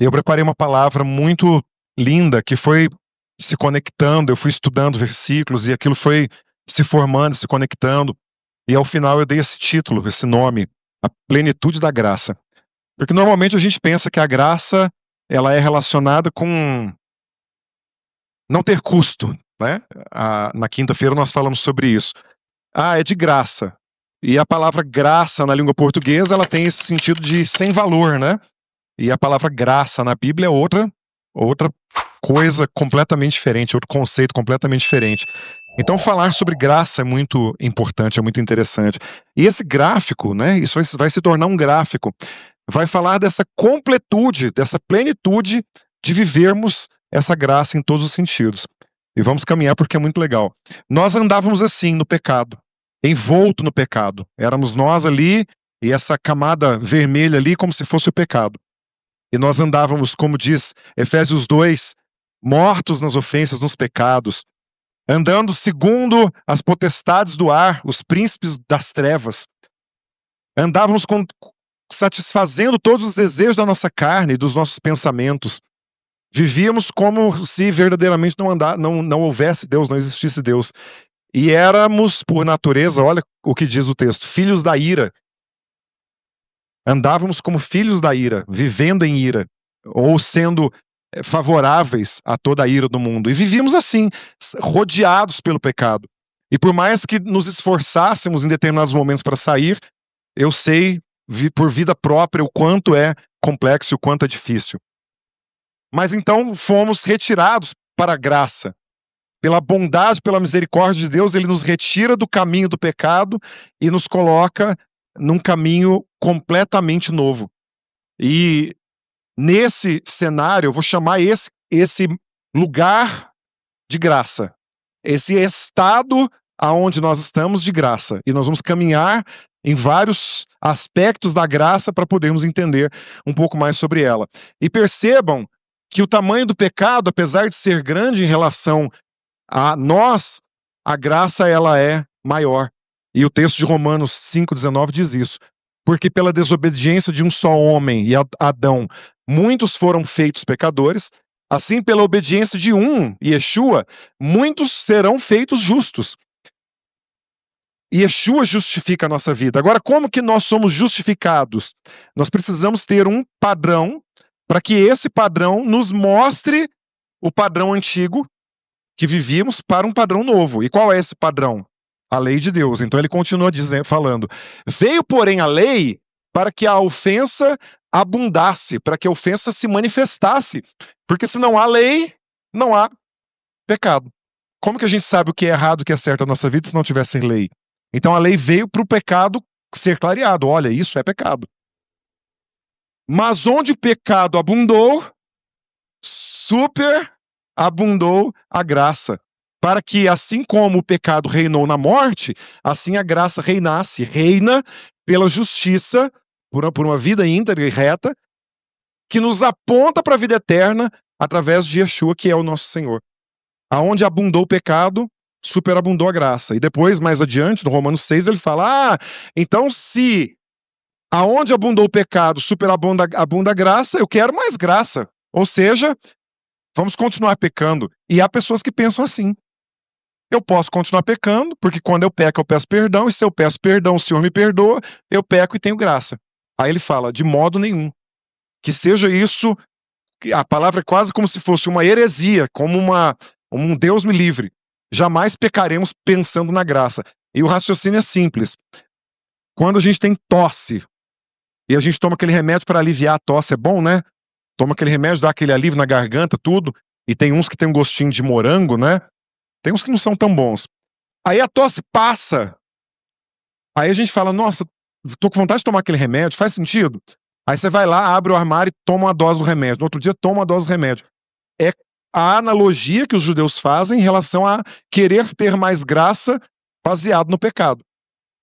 Eu preparei uma palavra muito linda que foi se conectando, eu fui estudando versículos e aquilo foi se formando, se conectando. E ao final eu dei esse título, esse nome, a plenitude da graça. Porque normalmente a gente pensa que a graça ela é relacionada com não ter custo, né? Na quinta-feira nós falamos sobre isso. É de graça. E a palavra graça na língua portuguesa ela tem esse sentido de sem valor, né? E a palavra graça na Bíblia é outra coisa completamente diferente, outro conceito completamente diferente. Então falar sobre graça é muito importante, é muito interessante. E esse gráfico, né, isso vai se tornar um gráfico, vai falar dessa completude, dessa plenitude de vivermos essa graça em todos os sentidos. E vamos caminhar porque é muito legal. Nós andávamos assim no pecado, envolto no pecado. Éramos nós ali e essa camada vermelha ali como se fosse o pecado. E nós andávamos, como diz Efésios 2, mortos nas ofensas, nos pecados, andando segundo as potestades do ar, os príncipes das trevas. Andávamos satisfazendo todos os desejos da nossa carne e dos nossos pensamentos. Vivíamos como se verdadeiramente não houvesse Deus, não existisse Deus. E éramos, por natureza, olha o que diz o texto, filhos da ira. Andávamos como filhos da ira, vivendo em ira, ou sendo favoráveis a toda a ira do mundo. E vivíamos assim, rodeados pelo pecado. E por mais que nos esforçássemos em determinados momentos para sair, eu sei, por vida própria, o quanto é complexo e o quanto é difícil. Mas então fomos retirados para a graça. Pela bondade, pela misericórdia de Deus, ele nos retira do caminho do pecado e nos coloca num caminho completamente novo. E nesse cenário, eu vou chamar esse lugar de graça, esse estado aonde nós estamos de graça. E nós vamos caminhar em vários aspectos da graça para podermos entender um pouco mais sobre ela. E percebam que o tamanho do pecado, apesar de ser grande em relação a nós, a graça ela é maior. E o texto de Romanos 5,19 diz isso. Porque pela desobediência de um só homem, e Adão, muitos foram feitos pecadores, assim pela obediência de um, Yeshua, muitos serão feitos justos. Yeshua justifica a nossa vida. Agora, como que nós somos justificados? Nós precisamos ter um padrão para que esse padrão nos mostre o padrão antigo que vivíamos para um padrão novo. E qual é esse padrão? A lei de Deus. Então ele continua falando: veio, porém, a lei para que a ofensa abundasse, para que a ofensa se manifestasse. Porque se não há lei, não há pecado. Como que a gente sabe o que é errado, o que é certo na nossa vida se não tivesse lei? Então a lei veio para o pecado ser clareado. Olha, isso é pecado. Mas onde o pecado abundou, superabundou a graça. Para que, assim como o pecado reinou na morte, assim a graça reina pela justiça, por uma vida íntegra e reta, que nos aponta para a vida eterna através de Yeshua, que é o nosso Senhor. Aonde abundou o pecado, superabundou a graça. E depois, mais adiante, no Romanos 6, ele fala, então se aonde abundou o pecado, superabunda a graça, eu quero mais graça. Ou seja, vamos continuar pecando. E há pessoas que pensam assim. Eu posso continuar pecando, porque quando eu peco, eu peço perdão, e se eu peço perdão, o Senhor me perdoa, eu peco e tenho graça. Aí ele fala, de modo nenhum. Que seja isso, a palavra é quase como se fosse uma heresia, como um Deus me livre. Jamais pecaremos pensando na graça. E o raciocínio é simples. Quando a gente tem tosse, e a gente toma aquele remédio para aliviar a tosse, é bom, né? Toma aquele remédio, dá aquele alívio na garganta, tudo, e tem uns que tem um gostinho de morango, né? Tem uns que não são tão bons. Aí a tosse passa. Aí a gente fala, nossa, tô com vontade de tomar aquele remédio, faz sentido? Aí você vai lá, abre o armário e toma uma dose do remédio. No outro dia, toma uma dose do remédio. É a analogia que os judeus fazem em relação a querer ter mais graça baseado no pecado.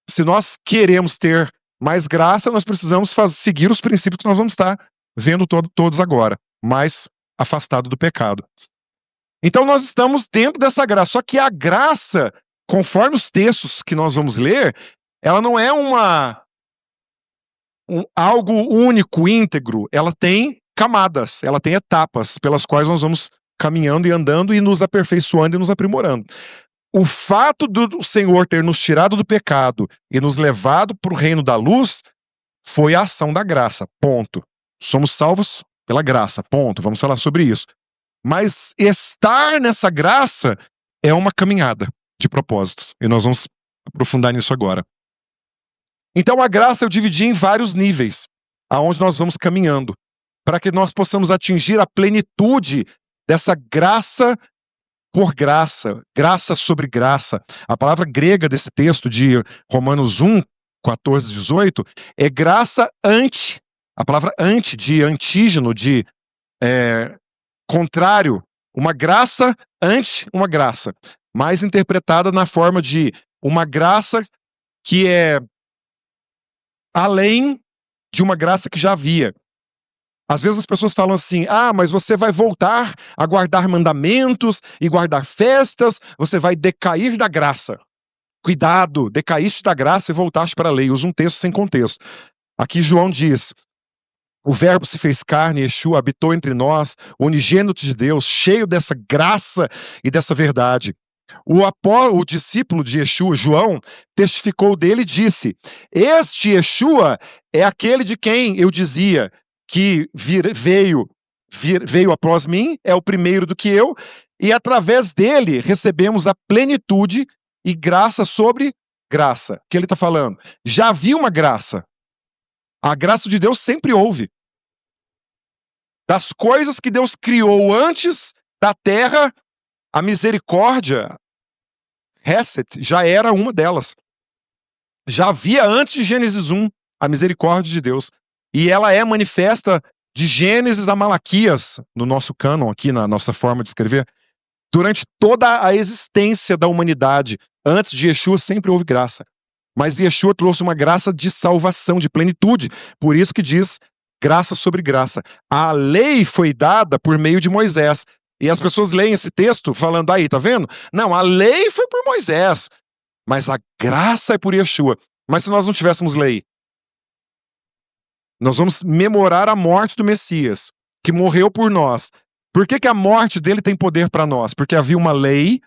Se nós queremos ter mais graça, nós precisamos seguir os princípios que nós vamos estar vendo todos agora, mais afastado do pecado. Então nós estamos dentro dessa graça, só que a graça, conforme os textos que nós vamos ler, ela não é algo único, íntegro, ela tem camadas, ela tem etapas pelas quais nós vamos caminhando e andando e nos aperfeiçoando e nos aprimorando. O fato do Senhor ter nos tirado do pecado e nos levado para o reino da luz foi a ação da graça, ponto. Somos salvos pela graça, ponto. Vamos falar sobre isso. Mas estar nessa graça é uma caminhada de propósitos. E nós vamos aprofundar nisso agora. Então a graça eu dividi em vários níveis, aonde nós vamos caminhando, para que nós possamos atingir a plenitude dessa graça por graça, graça sobre graça. A palavra grega desse texto de Romanos 1, 14, 18, é graça ante, a palavra ante, de antígeno, de contrário, uma graça ante uma graça, mais interpretada na forma de uma graça que é além de uma graça que já havia. Às vezes as pessoas falam assim, mas você vai voltar a guardar mandamentos e guardar festas, você vai decair da graça. Cuidado, decaíste da graça e voltaste para a lei. Usa um texto sem contexto. Aqui João diz, o verbo se fez carne, Yeshua habitou entre nós, o unigênito de Deus, cheio dessa graça e dessa verdade. O discípulo de Yeshua, João, testificou dele e disse, este Yeshua é aquele de quem eu dizia que veio após mim, é o primeiro do que eu, e através dele recebemos a plenitude e graça sobre graça. O que ele está falando? Já havia uma graça. A graça de Deus sempre houve. Das coisas que Deus criou antes da terra, a misericórdia, Hesed, já era uma delas. Já havia antes de Gênesis 1 a misericórdia de Deus. E ela é manifesta de Gênesis a Malaquias, no nosso cânon aqui, na nossa forma de escrever. Durante toda a existência da humanidade, antes de Yeshua, sempre houve graça. Mas Yeshua trouxe uma graça de salvação, de plenitude. Por isso que diz graça sobre graça. A lei foi dada por meio de Moisés. E as pessoas leem esse texto falando, aí, tá vendo? Não, a lei foi por Moisés, mas a graça é por Yeshua. Mas se nós não tivéssemos lei, nós vamos memorar a morte do Messias, que morreu por nós. Por que a morte dele tem poder para nós? Porque havia uma lei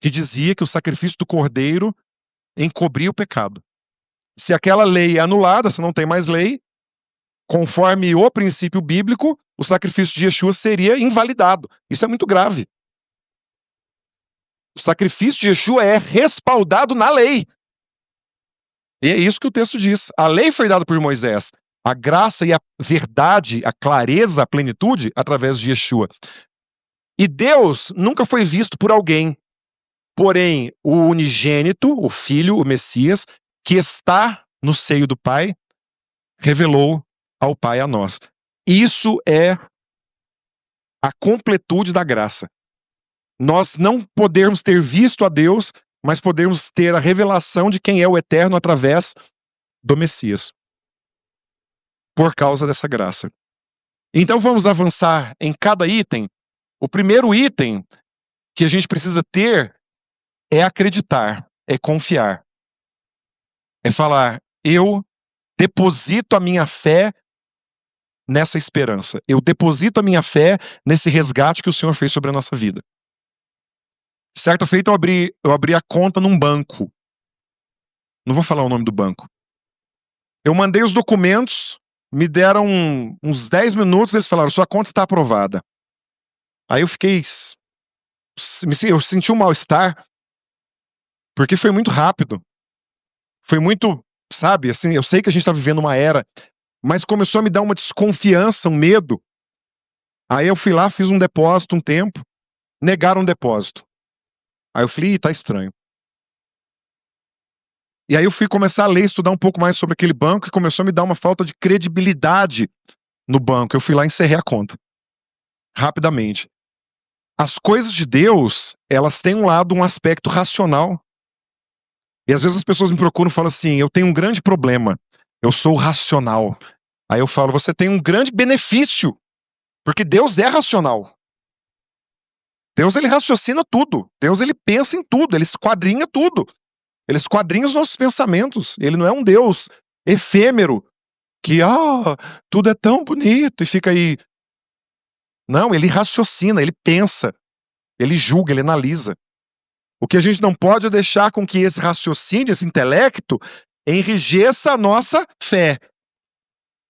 que dizia que o sacrifício do cordeiro encobria o pecado. Se aquela lei é anulada, se não tem mais lei, conforme o princípio bíblico, o sacrifício de Yeshua seria invalidado. Isso é muito grave. O sacrifício de Yeshua é respaldado na lei. E é isso que o texto diz. A lei foi dada por Moisés. A graça e a verdade, a clareza, a plenitude, através de Yeshua. E Deus nunca foi visto por alguém. Porém, o unigênito, o Filho, o Messias, que está no seio do Pai, revelou ao Pai a nós. Isso é a completude da graça. Nós não podemos ter visto a Deus, mas podemos ter a revelação de quem é o Eterno através do Messias. Por causa dessa graça. Então vamos avançar em cada item. O primeiro item que a gente precisa ter é acreditar, é confiar. É falar, eu deposito a minha fé nessa esperança. Eu deposito a minha fé nesse resgate que o Senhor fez sobre a nossa vida. Certa feita eu abri a conta num banco. Não vou falar o nome do banco. Eu mandei os documentos, me deram uns 10 minutos, eles falaram, sua conta está aprovada. Aí eu fiquei... Eu senti um mal-estar, porque foi muito rápido. Foi muito, sabe, assim, eu sei que a gente está vivendo uma era, mas começou a me dar uma desconfiança, um medo. Aí eu fui lá, fiz um depósito um tempo, negaram um depósito. Aí eu falei, tá estranho. E aí eu fui começar a ler, estudar um pouco mais sobre aquele banco e começou a me dar uma falta de credibilidade no banco. Eu fui lá e encerrei a conta. Rapidamente. As coisas de Deus, elas têm um aspecto racional. E às vezes as pessoas me procuram e falam assim, eu tenho um grande problema, eu sou racional. Aí eu falo, você tem um grande benefício, porque Deus é racional. Deus, ele raciocina tudo. Deus, ele pensa em tudo, ele esquadrinha tudo. Ele esquadrinha os nossos pensamentos. Ele não é um Deus efêmero, que, tudo é tão bonito, e fica aí Não, ele raciocina, ele pensa, ele julga, ele analisa. O que a gente não pode é deixar com que esse raciocínio, esse intelecto, enrijeça a nossa fé.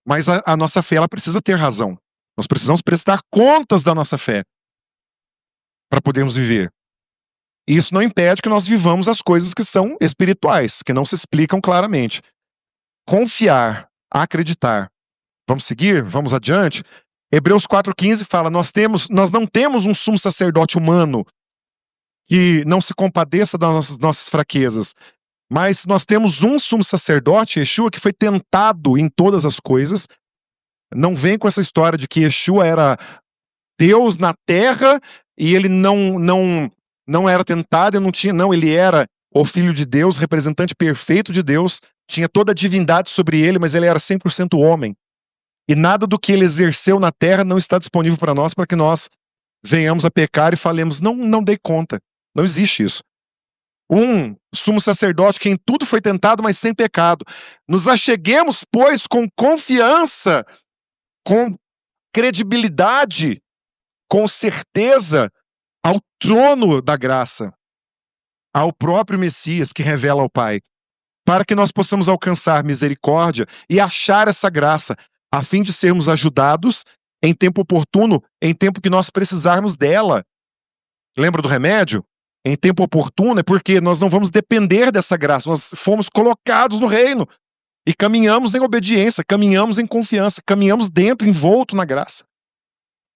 Mas a nossa fé, ela precisa ter razão. Nós precisamos prestar contas da nossa fé para podermos viver. E isso não impede que nós vivamos as coisas que são espirituais, que não se explicam claramente. Confiar, acreditar. Vamos seguir? Vamos adiante? Hebreus 4,15 fala, nós não temos um sumo sacerdote humano que não se compadeça das nossas fraquezas, mas nós temos um sumo sacerdote, Yeshua, que foi tentado em todas as coisas. Não vem com essa história de que Yeshua era Deus na terra e ele não era tentado, ele era o Filho de Deus, representante perfeito de Deus, tinha toda a divindade sobre ele, mas ele era 100% homem. E nada do que ele exerceu na terra não está disponível para nós, para que nós venhamos a pecar e falemos, não dei conta. Não existe isso. Um sumo sacerdote que em tudo foi tentado, mas sem pecado. Nos acheguemos, pois, com confiança, com credibilidade, com certeza, ao trono da graça, ao próprio Messias que revela ao Pai, para que nós possamos alcançar misericórdia e achar essa graça, a fim de sermos ajudados em tempo oportuno, em tempo que nós precisarmos dela. Lembra do remédio? Em tempo oportuno é porque nós não vamos depender dessa graça, nós fomos colocados no reino e caminhamos em obediência, caminhamos em confiança, caminhamos dentro, envolto na graça.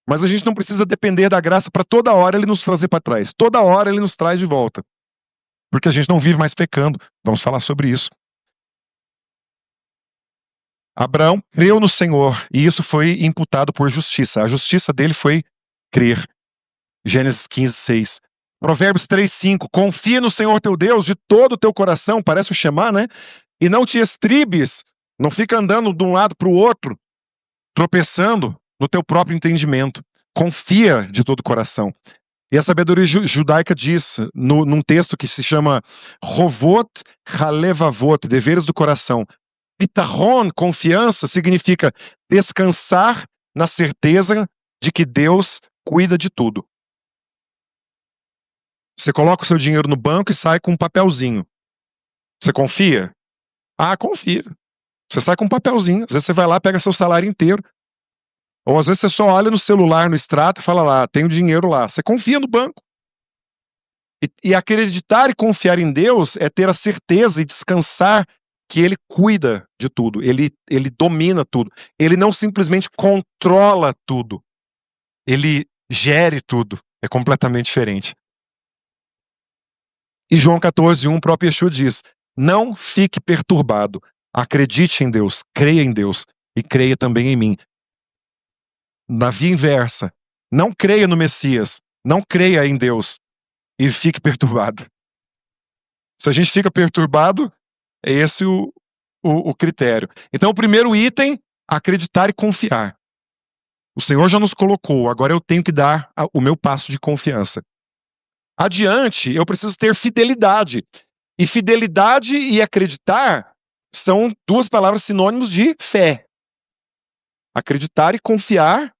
Mas a gente não precisa depender da graça para toda hora ele nos trazer para trás, toda hora ele nos traz de volta, porque a gente não vive mais pecando. Vamos falar sobre isso. Abraão creu no Senhor e isso foi imputado por justiça. A justiça dele foi crer. Gênesis 15:6. Provérbios 3:5. Confia no Senhor teu Deus de todo o teu coração, parece o Shema, né? E não te estribes, não fica andando de um lado para o outro, tropeçando no teu próprio entendimento. Confia de todo o coração. E a sabedoria judaica diz, num texto que se chama Rovot Halevavot, deveres do coração. Bitachon, confiança, significa descansar na certeza de que Deus cuida de tudo. Você coloca o seu dinheiro no banco e sai com um papelzinho. Você confia? Ah, confia. Você sai com um papelzinho. Às vezes você vai lá, pega seu salário inteiro. Ou às vezes você só olha no celular, no extrato e fala lá, tem o dinheiro lá. Você confia no banco. E acreditar e confiar em Deus é ter a certeza e descansar que Ele cuida de tudo. Ele domina tudo. Ele não simplesmente controla tudo. Ele gere tudo. É completamente diferente. E João 14:1, o próprio Yeshua diz, não fique perturbado. Acredite em Deus, creia em Deus e creia também em mim. Na via inversa, não creia no Messias, não creia em Deus e fique perturbado. Se a gente fica perturbado, é esse o critério. Então, o primeiro item, acreditar e confiar. O Senhor já nos colocou, agora eu tenho que dar o meu passo de confiança. Adiante, eu preciso ter fidelidade. E fidelidade e acreditar são duas palavras sinônimos de fé. Acreditar e confiar,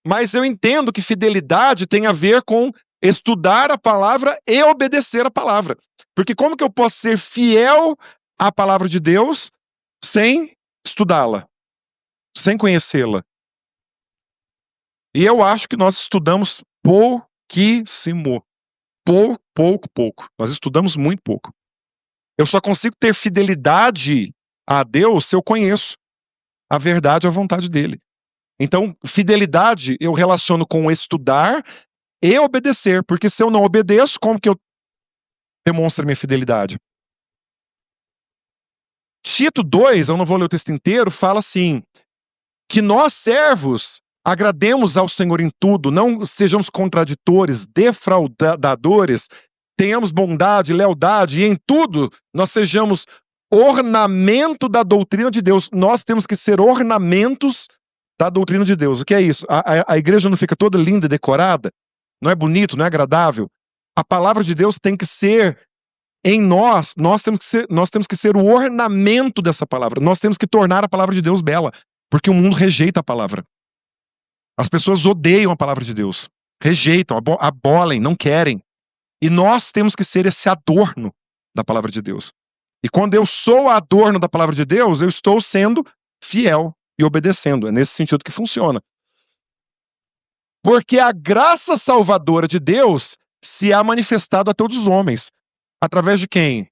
mas eu entendo que fidelidade tem a ver com estudar a palavra e obedecer a palavra. Porque como que eu posso ser fiel à palavra de Deus sem estudá-la, sem conhecê-la? E eu acho que nós estudamos pouquíssimo. Pouco. Nós estudamos muito pouco. Eu só consigo ter fidelidade a Deus se eu conheço a verdade e a vontade dele. Então, fidelidade eu relaciono com estudar e obedecer, porque se eu não obedeço, como que eu demonstro minha fidelidade? Tito 2, eu não vou ler o texto inteiro, fala assim, que nós servos agrademos ao Senhor em tudo, não sejamos contraditores, defraudadores, tenhamos bondade, lealdade, e em tudo nós sejamos ornamento da doutrina de Deus. Nós temos que ser ornamentos da doutrina de Deus. O que é isso? A igreja não fica toda linda e decorada? Não é bonito, não é agradável? A palavra de Deus tem que ser em nós temos que ser o ornamento dessa palavra. Nós temos que tornar a palavra de Deus bela, porque o mundo rejeita a palavra. As pessoas odeiam a palavra de Deus, rejeitam, abolem, não querem. E nós temos que ser esse adorno da palavra de Deus. E quando eu sou adorno da palavra de Deus, eu estou sendo fiel e obedecendo. É nesse sentido que funciona. Porque a graça salvadora de Deus se há manifestado a todos os homens. Através de quem?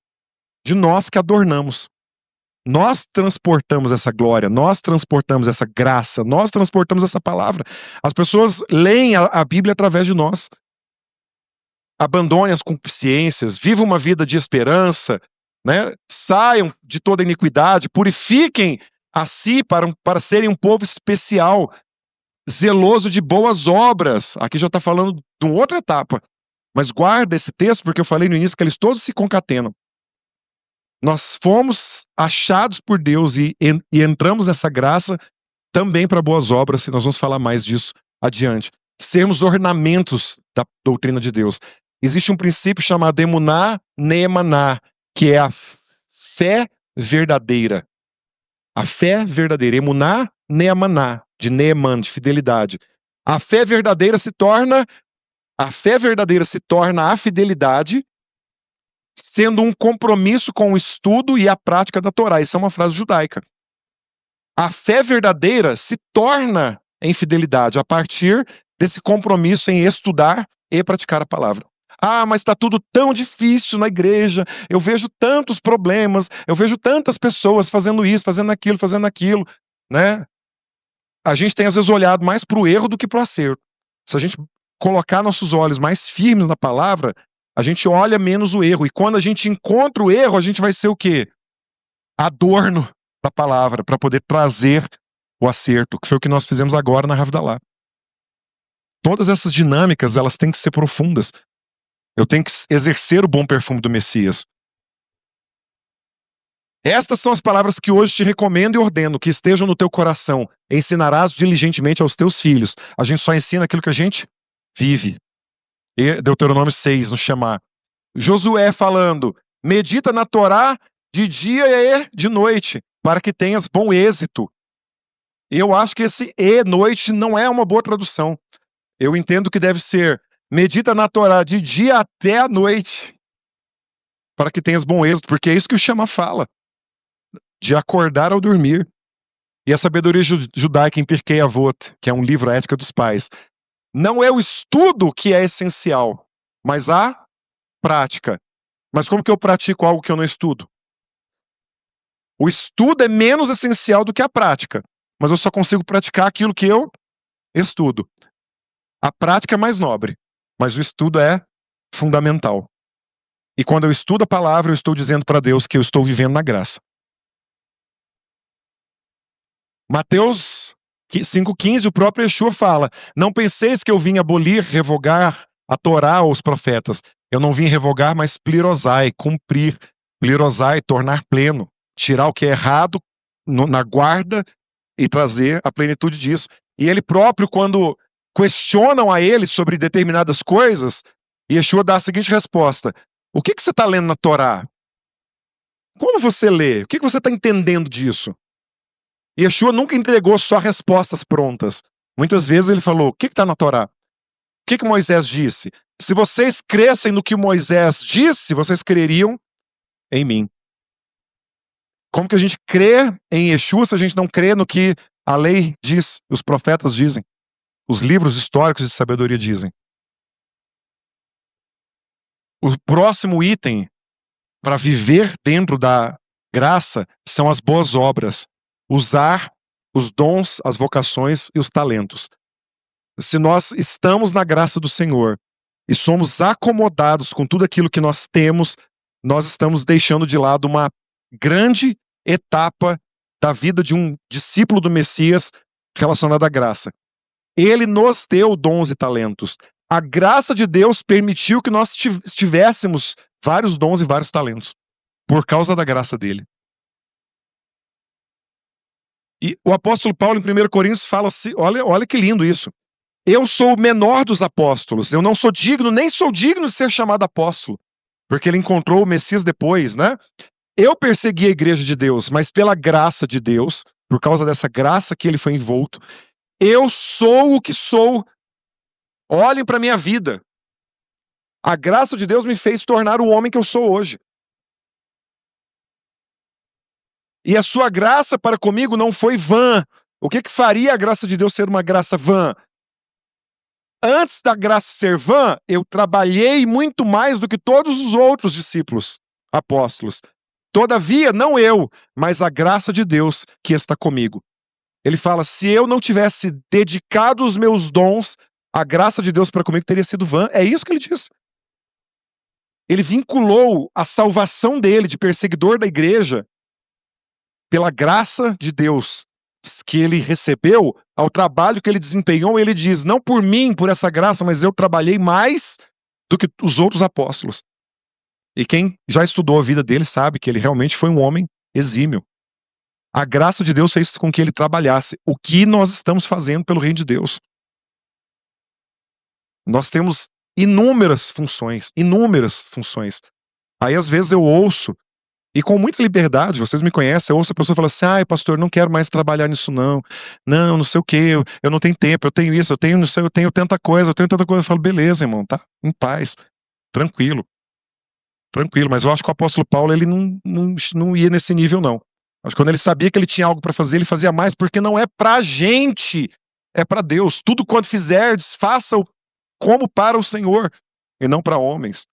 De nós que adornamos. Nós transportamos essa glória, nós transportamos essa graça, nós transportamos essa palavra. As pessoas leem a Bíblia através de nós. Abandonem as concupiscências, vivam uma vida de esperança, né? Saiam de toda iniquidade, purifiquem a si para serem um povo especial, zeloso de boas obras. Aqui já está falando de uma outra etapa. Mas guarda esse texto, porque eu falei no início que eles todos se concatenam. Nós fomos achados por Deus e entramos nessa graça também para boas obras, e nós vamos falar mais disso adiante. Sermos ornamentos da doutrina de Deus. Existe um princípio chamado emuná neemaná, que é a fé verdadeira. A fé verdadeira, emuná neemaná, de Neeman, de fidelidade. A fé verdadeira se torna a fidelidade, sendo um compromisso com o estudo e a prática da Torá. Isso é uma frase judaica. A fé verdadeira se torna em fidelidade a partir desse compromisso em estudar e praticar a palavra. Ah, mas está tudo tão difícil na igreja, eu vejo tantos problemas, eu vejo tantas pessoas fazendo isso, fazendo aquilo, né? A gente tem às vezes olhado mais para o erro do que para o acerto. Se a gente colocar nossos olhos mais firmes na palavra, a gente olha menos o erro. E quando a gente encontra o erro, a gente vai ser o quê? Adorno da palavra, para poder trazer o acerto, que foi o que nós fizemos agora na Havdalah. Todas essas dinâmicas, elas têm que ser profundas. Eu tenho que exercer o bom perfume do Messias. Estas são as palavras que hoje te recomendo e ordeno, que estejam no teu coração. Ensinarás diligentemente aos teus filhos. A gente só ensina aquilo que a gente vive. E Deuteronômio 6, no Shema. Josué falando, medita na Torá de dia e de noite, para que tenhas bom êxito. Eu acho que esse e noite não é uma boa tradução. Eu entendo que deve ser, medita na Torá de dia até a noite, para que tenhas bom êxito, porque é isso que o Shema fala, de acordar ao dormir. E a sabedoria judaica em Pirkei Avot, que é um livro, a ética dos pais, não é o estudo que é essencial, mas a prática. Mas como que eu pratico algo que eu não estudo? O estudo é menos essencial do que a prática, mas eu só consigo praticar aquilo que eu estudo. A prática é mais nobre, mas o estudo é fundamental. E quando eu estudo a palavra, eu estou dizendo para Deus que eu estou vivendo na graça. Mateus 5,15, o próprio Yeshua fala, não penseis que eu vim abolir, revogar a Torá ou os profetas. Eu não vim revogar, mas plirosai, cumprir. Plirosai, tornar pleno. Tirar o que é errado na guarda e trazer a plenitude disso. E ele próprio, quando questionam a ele sobre determinadas coisas, Yeshua dá a seguinte resposta. O que você está lendo na Torá? Como você lê? O que você está entendendo disso? Yeshua nunca entregou só respostas prontas. Muitas vezes ele falou, o que está na Torá? O que Moisés disse? Se vocês crescem no que Moisés disse, vocês creriam em mim. Como que a gente crê em Yeshua se a gente não crê no que a lei diz, os profetas dizem, os livros históricos de sabedoria dizem? O próximo item para viver dentro da graça são as boas obras. Usar os dons, as vocações e os talentos. Se nós estamos na graça do Senhor e somos acomodados com tudo aquilo que nós temos, nós estamos deixando de lado uma grande etapa da vida de um discípulo do Messias relacionada à graça. Ele nos deu dons e talentos. A graça de Deus permitiu que nós tivéssemos vários dons e vários talentos, por causa da graça dele. E o apóstolo Paulo, em 1 Coríntios, fala assim, olha que lindo isso. Eu sou o menor dos apóstolos, eu não sou digno, nem sou digno de ser chamado apóstolo, porque ele encontrou o Messias depois, né? Eu persegui a igreja de Deus, mas pela graça de Deus, por causa dessa graça que ele foi envolto, Eu sou o que sou. Olhem para minha vida. A graça de Deus me fez tornar o homem que eu sou hoje. E a sua graça para comigo não foi vã. O que faria a graça de Deus ser uma graça vã? Antes da graça ser vã, eu trabalhei muito mais do que todos os outros discípulos, apóstolos. Todavia, não eu, mas a graça de Deus que está comigo. Ele fala, se eu não tivesse dedicado os meus dons, a graça de Deus para comigo teria sido vã. É isso que ele diz. Ele vinculou a salvação dele de perseguidor da igreja pela graça de Deus que ele recebeu, ao trabalho que ele desempenhou. Ele diz, não por mim, por essa graça, mas eu trabalhei mais do que os outros apóstolos. E quem já estudou a vida dele sabe que ele realmente foi um homem exímio. A graça de Deus fez com que ele trabalhasse. O que nós estamos fazendo pelo reino de Deus? Nós temos inúmeras funções. Aí às vezes eu ouço, e com muita liberdade, vocês me conhecem, eu ouço a pessoa falar assim, ai pastor, não quero mais trabalhar nisso não sei o que, eu não tenho tempo, eu tenho isso, eu tenho tanta coisa, eu falo, beleza irmão, tá em paz, tranquilo, mas eu acho que o apóstolo Paulo, ele não ia nesse nível não. Acho que quando ele sabia que ele tinha algo para fazer, ele fazia mais, porque não é pra gente, é para Deus. Tudo quanto fizerdes, faça-o como para o Senhor, e não para homens.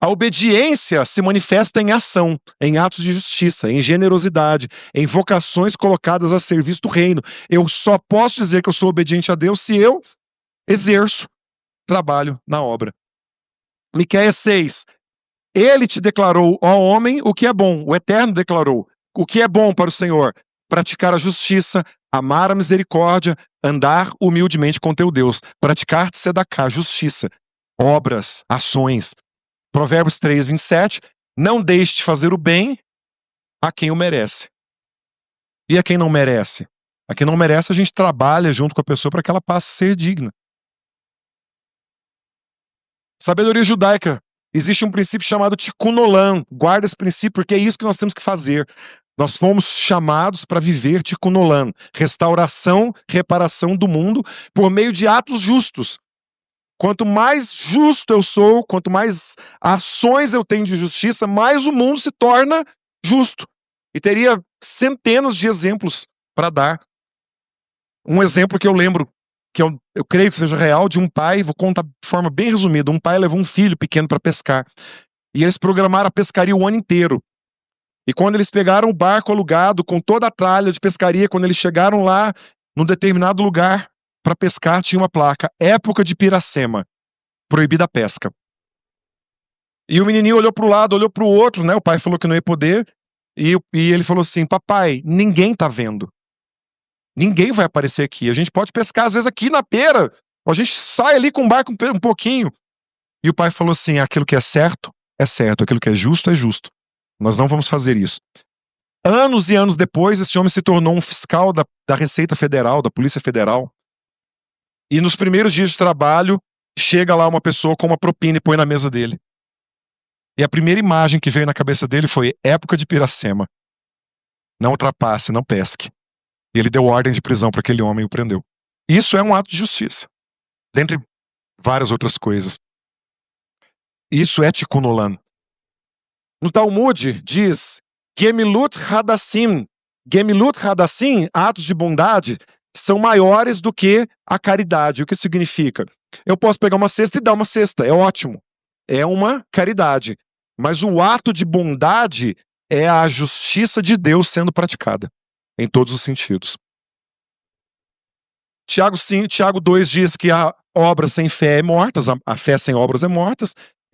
A obediência se manifesta em ação, em atos de justiça, em generosidade, em vocações colocadas a serviço do reino. Eu só posso dizer que eu sou obediente a Deus se eu exerço trabalho na obra. Miqueias 6. Ele te declarou, ó homem, o que é bom. O Eterno declarou. O que é bom para o Senhor? Praticar a justiça, amar a misericórdia, andar humildemente com teu Deus. Praticar tzedakah, justiça, obras, ações. Provérbios 3, 27. Não deixe de fazer o bem a quem o merece. E a quem não merece? A quem não merece, a gente trabalha junto com a pessoa para que ela passe a ser digna. Sabedoria judaica. Existe um princípio chamado tikkun olam. Guarda esse princípio, porque é isso que nós temos que fazer. Nós fomos chamados para viver tikkun olam. Restauração, reparação do mundo por meio de atos justos. Quanto mais justo eu sou, quanto mais ações eu tenho de justiça, mais o mundo se torna justo. E teria centenas de exemplos para dar. Um exemplo que eu lembro, que eu creio que seja real, de um pai, vou contar de forma bem resumida. Um pai levou um filho pequeno para pescar. E eles programaram a pescaria o ano inteiro. E quando eles pegaram o barco alugado, com toda a tralha de pescaria, quando eles chegaram lá, num determinado lugar para pescar, tinha uma placa, época de Piracema, proibida a pesca. E o menininho olhou para o lado, olhou para o outro, né? O pai falou que não ia poder, e ele falou assim, papai, ninguém tá vendo. Ninguém vai aparecer aqui. A gente pode pescar, às vezes, aqui na beira. A gente sai ali com o barco um pouquinho. E o pai falou assim, aquilo que é certo, aquilo que é justo. Nós não vamos fazer isso. Anos e anos depois, esse homem se tornou um fiscal da Receita Federal, da Polícia Federal. E nos primeiros dias de trabalho, chega lá uma pessoa com uma propina e põe na mesa dele. E a primeira imagem que veio na cabeça dele foi época de Piracema. Não ultrapasse, não pesque. E ele deu ordem de prisão para aquele homem e o prendeu. Isso é um ato de justiça. Dentre várias outras coisas. Isso é tikkun olam. No Talmud diz Gemilut Hadassim. Gemilut Hadassim, atos de bondade, são maiores do que a caridade. O que significa? Eu posso pegar uma cesta e dar uma cesta, é ótimo. É uma caridade. Mas o ato de bondade é a justiça de Deus sendo praticada, em todos os sentidos. Tiago 2 diz que a obra sem fé é morta, a fé sem obras é morta.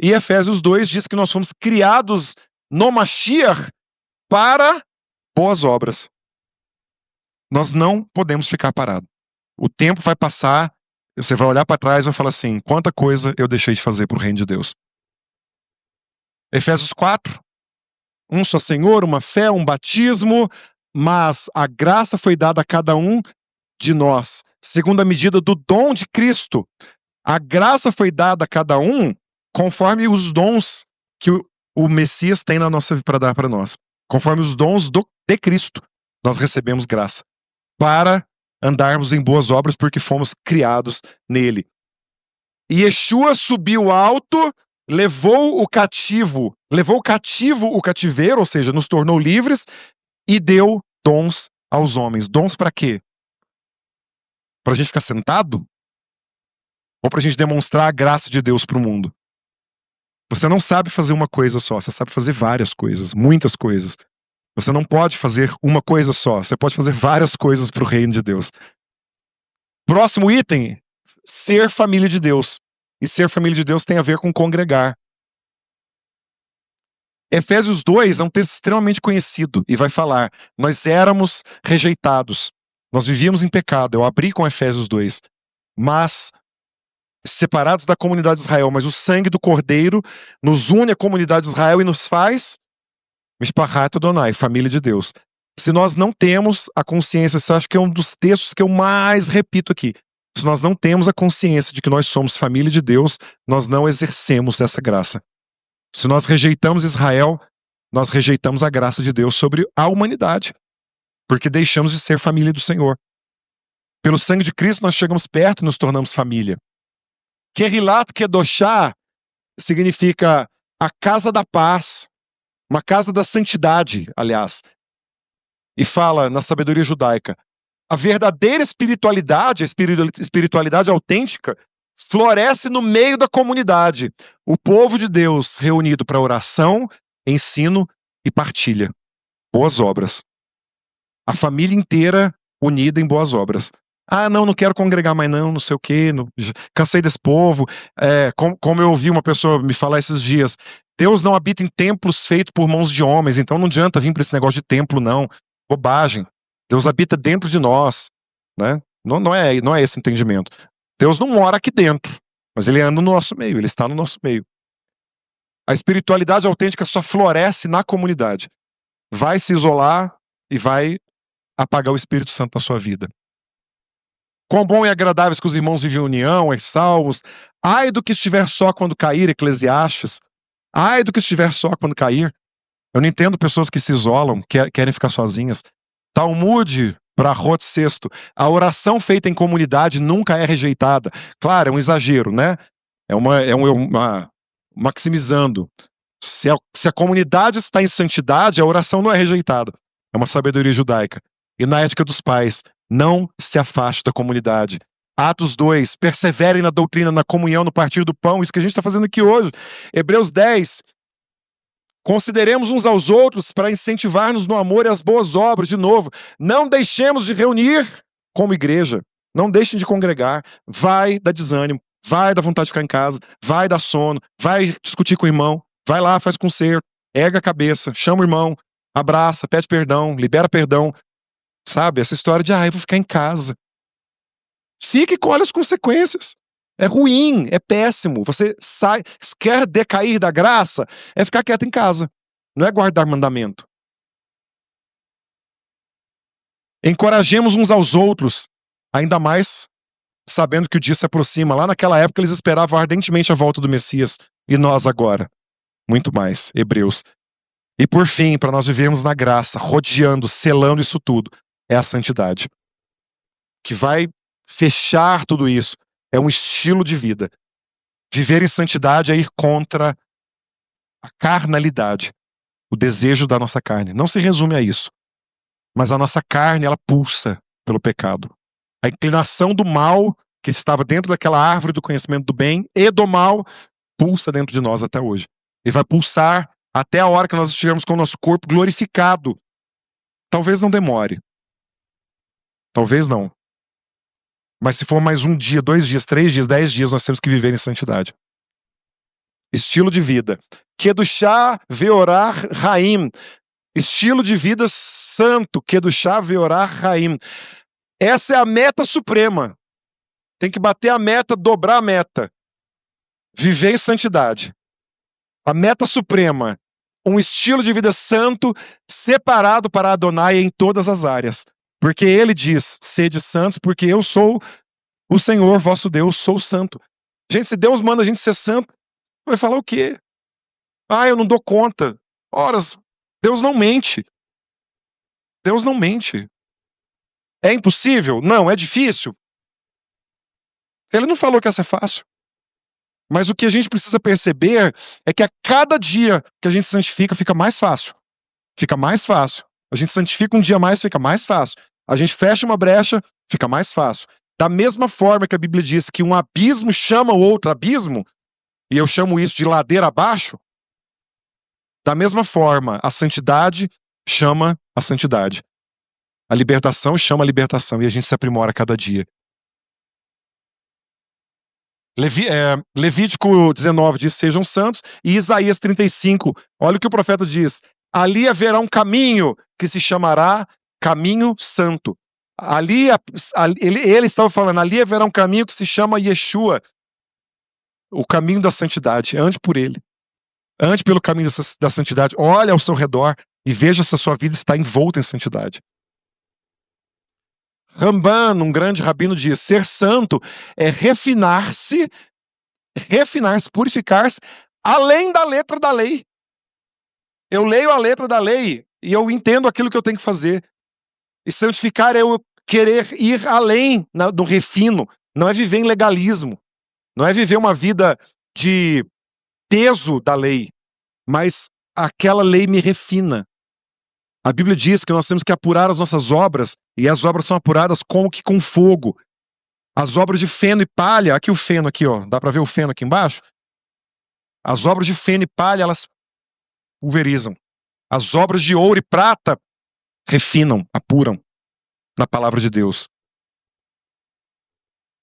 E Efésios 2 diz que nós fomos criados no Mashiach para boas obras. Nós não podemos ficar parados. O tempo vai passar, você vai olhar para trás e vai falar assim, quanta coisa eu deixei de fazer para o reino de Deus. Efésios 4, um só Senhor, uma fé, um batismo, mas a graça foi dada a cada um de nós, segundo a medida do dom de Cristo. A graça foi dada a cada um conforme os dons que o Messias tem para dar para nós. Conforme os dons de Cristo, nós recebemos graça para andarmos em boas obras porque fomos criados nele. E Yeshua subiu alto, levou cativo o cativeiro, ou seja, nos tornou livres e deu dons aos homens. Dons para quê? Para a gente ficar sentado? Ou para a gente demonstrar a graça de Deus para o mundo? Você não sabe fazer uma coisa só, você sabe fazer várias coisas, muitas coisas. Você não pode fazer uma coisa só, você pode fazer várias coisas para o reino de Deus. Próximo item, ser família de Deus. E ser família de Deus tem a ver com congregar. Efésios 2 é um texto extremamente conhecido e vai falar: nós éramos rejeitados, nós vivíamos em pecado. Eu abri com Efésios 2, mas separados da comunidade de Israel, mas o sangue do Cordeiro nos une à comunidade de Israel e nos faz Mishpahat Adonai, família de Deus. Se nós não temos a consciência, isso eu acho que é um dos textos que eu mais repito aqui. Se nós não temos a consciência de que nós somos família de Deus, nós não exercemos essa graça. Se nós rejeitamos Israel, nós rejeitamos a graça de Deus sobre a humanidade, porque deixamos de ser família do Senhor. Pelo sangue de Cristo, nós chegamos perto e nos tornamos família. Kerilat Kedoshá significa a casa da paz, uma casa da santidade, aliás. E fala na sabedoria judaica: a verdadeira espiritualidade, a espiritualidade autêntica, floresce no meio da comunidade. O povo de Deus reunido para oração, ensino e partilha. Boas obras. A família inteira unida em boas obras. Ah, não quero congregar mais não sei o quê, cansei desse povo. Como eu ouvi uma pessoa me falar esses dias, Deus não habita em templos feitos por mãos de homens, então não adianta vir para esse negócio de templo, não. Bobagem. Deus habita dentro de nós, né? Não é esse entendimento. Deus não mora aqui dentro, mas ele anda no nosso meio, ele está no nosso meio. A espiritualidade autêntica só floresce na comunidade. Vai se isolar e vai apagar o Espírito Santo na sua vida. Quão bom e agradável que os irmãos vivem em união, em salmos. Ai do que estiver só quando cair, Eclesiastes. Ai do que estiver só quando cair. Eu não entendo pessoas que se isolam, querem ficar sozinhas. Talmud, para Rot Sexto, a oração feita em comunidade nunca é rejeitada. Claro, é um exagero, né? É uma maximizando. Se a comunidade está em santidade, a oração não é rejeitada. É uma sabedoria judaica. E na ética dos pais, não se afaste da comunidade. Atos 2, perseverem na doutrina, na comunhão, no partir do pão, isso que a gente está fazendo aqui hoje. Hebreus 10, consideremos uns aos outros para incentivar-nos no amor e as boas obras. De novo, não deixemos de reunir como igreja. Não deixem de congregar. Vai dar desânimo, vai dar vontade de ficar em casa, vai dar sono, vai discutir com o irmão, vai lá, faz conserto, erga a cabeça, chama o irmão, abraça, pede perdão, libera perdão. Sabe, essa história de, eu vou ficar em casa. Fique com as consequências. É ruim, é péssimo. Você quer decair da graça, é ficar quieto em casa. Não é guardar mandamento. Encorajemos uns aos outros, ainda mais sabendo que o dia se aproxima. Lá naquela época eles esperavam ardentemente a volta do Messias. E nós agora? Muito mais. Hebreus. E por fim, para nós vivermos na graça, rodeando, selando isso tudo, é a santidade. Que vai fechar tudo isso. É um estilo de vida. Viver em santidade é ir contra a carnalidade, o desejo da nossa carne. Não se resume a isso. Mas a nossa carne, ela pulsa pelo pecado. A inclinação do mal, que estava dentro daquela árvore do conhecimento do bem e do mal, pulsa dentro de nós até hoje. E vai pulsar até a hora que nós estivermos com o nosso corpo glorificado. Talvez não demore. Talvez não. Mas se for mais um dia, 2 dias, 3 dias, 10 dias, nós temos que viver em santidade. Estilo de vida. Kedushá veorar Haim. Estilo de vida santo. Kedushá veorar Haim. Essa é a meta suprema. Tem que bater a meta, dobrar a meta. Viver em santidade. A meta suprema. Um estilo de vida santo, separado para Adonai em todas as áreas. Porque ele diz, sede santos, porque eu sou o Senhor, vosso Deus, sou santo. Gente, se Deus manda a gente ser santo, vai falar o quê? Eu não dou conta. Ora, Deus não mente. Deus não mente. É impossível? Não. É difícil? Ele não falou que ia ser fácil. Mas o que a gente precisa perceber é que a cada dia que a gente santifica, fica mais fácil. Fica mais fácil. A gente santifica um dia mais, fica mais fácil. A gente fecha uma brecha, fica mais fácil. Da mesma forma que a Bíblia diz que um abismo chama o outro abismo, e eu chamo isso de ladeira abaixo, da mesma forma, a santidade chama a santidade. A libertação chama a libertação, e a gente se aprimora a cada dia. Levítico 19 diz, sejam santos, e Isaías 35, olha o que o profeta diz, ali haverá um caminho que se chamará caminho santo. Ele estava falando, ali haverá um caminho que se chama Yeshua, o caminho da santidade. Ande por ele. Ande pelo caminho da santidade. Olhe ao seu redor e veja se a sua vida está envolta em santidade. Ramban, um grande rabino, diz, ser santo é refinar-se, purificar-se, além da letra da lei. Eu leio a letra da lei e eu entendo aquilo que eu tenho que fazer. E santificar é eu querer ir além do refino. Não é viver em legalismo. Não é viver uma vida de peso da lei. Mas aquela lei me refina. A Bíblia diz que nós temos que apurar as nossas obras, e as obras são apuradas como que com fogo. As obras de feno e palha, aqui o feno aqui, ó, dá para ver o feno aqui embaixo? As obras de feno e palha, elas pulverizam. As obras de ouro e prata refinam, apuram na palavra de Deus.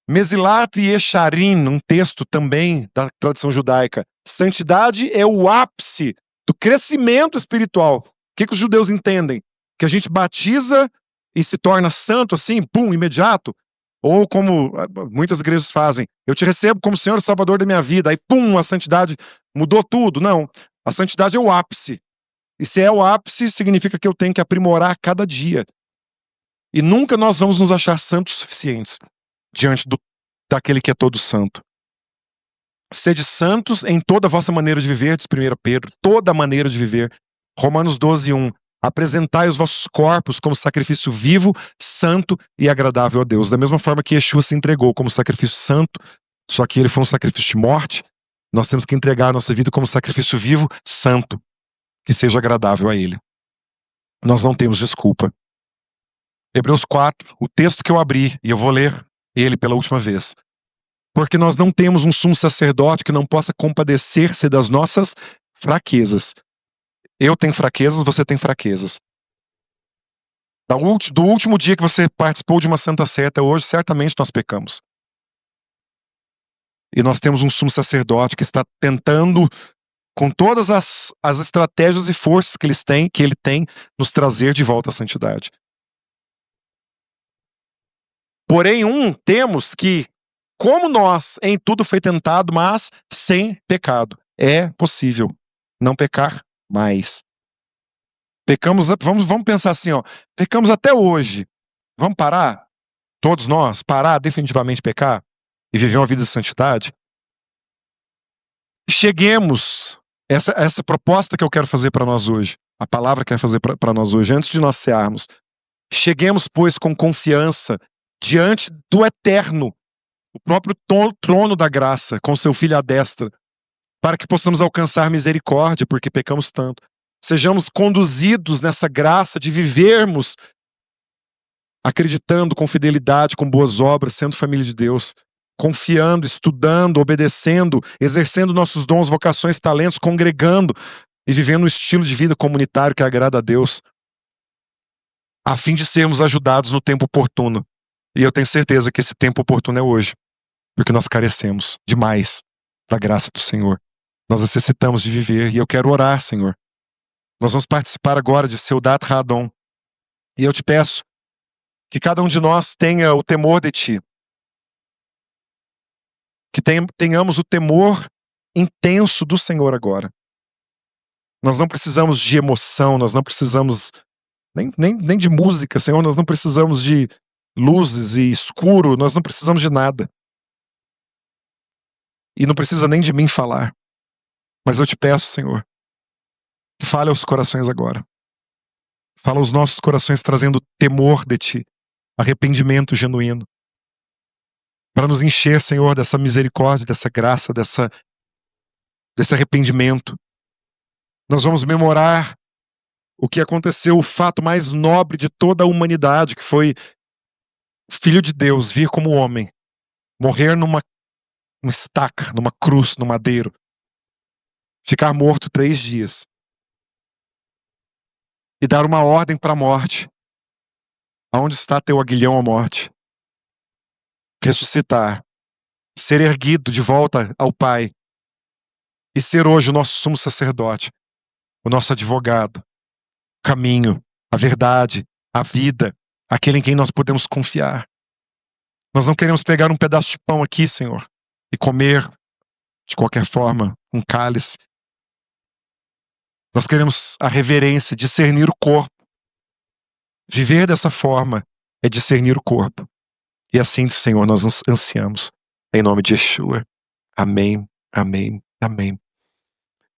Mesilat e Echarim, um texto também da tradição judaica. Santidade é o ápice do crescimento espiritual. O que os judeus entendem? Que a gente batiza e se torna santo assim, pum, imediato? Ou como muitas igrejas fazem, eu te recebo como Senhor e Salvador da minha vida, aí pum, a santidade mudou tudo. Não, a santidade é o ápice. E se é o ápice, significa que eu tenho que aprimorar cada dia. E nunca nós vamos nos achar santos suficientes diante daquele que é todo santo. Sede santos em toda a vossa maneira de viver, diz 1 Pedro, toda a maneira de viver. Romanos 12:1. Apresentai os vossos corpos como sacrifício vivo, santo e agradável a Deus. Da mesma forma que Yeshua se entregou como sacrifício santo, só que ele foi um sacrifício de morte, nós temos que entregar a nossa vida como sacrifício vivo, santo, que seja agradável a ele. Nós não temos desculpa. Hebreus 4, o texto que eu abri, e eu vou ler ele pela última vez. Porque nós não temos um sumo sacerdote que não possa compadecer-se das nossas fraquezas. Eu tenho fraquezas, você tem fraquezas. Do último dia que você participou de uma santa ceia até hoje, certamente nós pecamos. E nós temos um sumo sacerdote que está tentando, com todas as estratégias e forças que ele tem, nos trazer de volta à santidade. Porém, temos que, como nós, em tudo foi tentado, mas sem pecado. É possível não pecar mais. Pecamos, vamos pensar assim, ó, pecamos até hoje. Vamos parar? Todos nós, parar definitivamente pecar e viver uma vida de santidade? Cheguemos, essa proposta que eu quero fazer para nós hoje, a palavra que eu quero fazer para nós hoje, antes de nós cearmos, cheguemos, pois, com confiança diante do Eterno, o próprio trono da graça, com seu Filho à destra, para que possamos alcançar misericórdia, porque pecamos tanto. Sejamos conduzidos nessa graça de vivermos acreditando com fidelidade, com boas obras, sendo família de Deus, confiando, estudando, obedecendo, exercendo nossos dons, vocações, talentos, congregando e vivendo um estilo de vida comunitário que agrada a Deus, a fim de sermos ajudados no tempo oportuno. E eu tenho certeza que esse tempo oportuno é hoje, porque nós carecemos demais da graça do Senhor. Nós necessitamos de viver, e eu quero orar, Senhor. Nós vamos participar agora de Seudat Hadon. E eu te peço que cada um de nós tenha o temor de Ti. Que tenhamos o temor intenso do Senhor agora. Nós não precisamos de emoção, nós não precisamos nem de música, Senhor, nós não precisamos de luzes e escuro, nós não precisamos de nada. E não precisa nem de mim falar. Mas eu te peço, Senhor, que fale aos corações agora. Fala aos nossos corações trazendo temor de Ti. arrependimento genuíno, para nos encher, Senhor, dessa misericórdia, dessa graça, desse arrependimento. Nós vamos memorar o que aconteceu, o fato mais nobre de toda a humanidade, que foi o Filho de Deus vir como homem, morrer numa estaca, numa cruz, no madeiro, ficar morto 3 dias e dar uma ordem para a morte. Aonde está teu aguilhão, a morte? Ressuscitar, ser erguido de volta ao Pai e ser hoje o nosso sumo sacerdote, o nosso advogado, o caminho, a verdade, a vida, aquele em quem nós podemos confiar. Nós não queremos pegar um pedaço de pão aqui, Senhor, e comer, de qualquer forma, um cálice. Nós queremos a reverência, discernir o corpo. Viver dessa forma é discernir o corpo. E assim, Senhor, nós nos ansiamos. Em nome de Yeshua. Amém, amém, amém.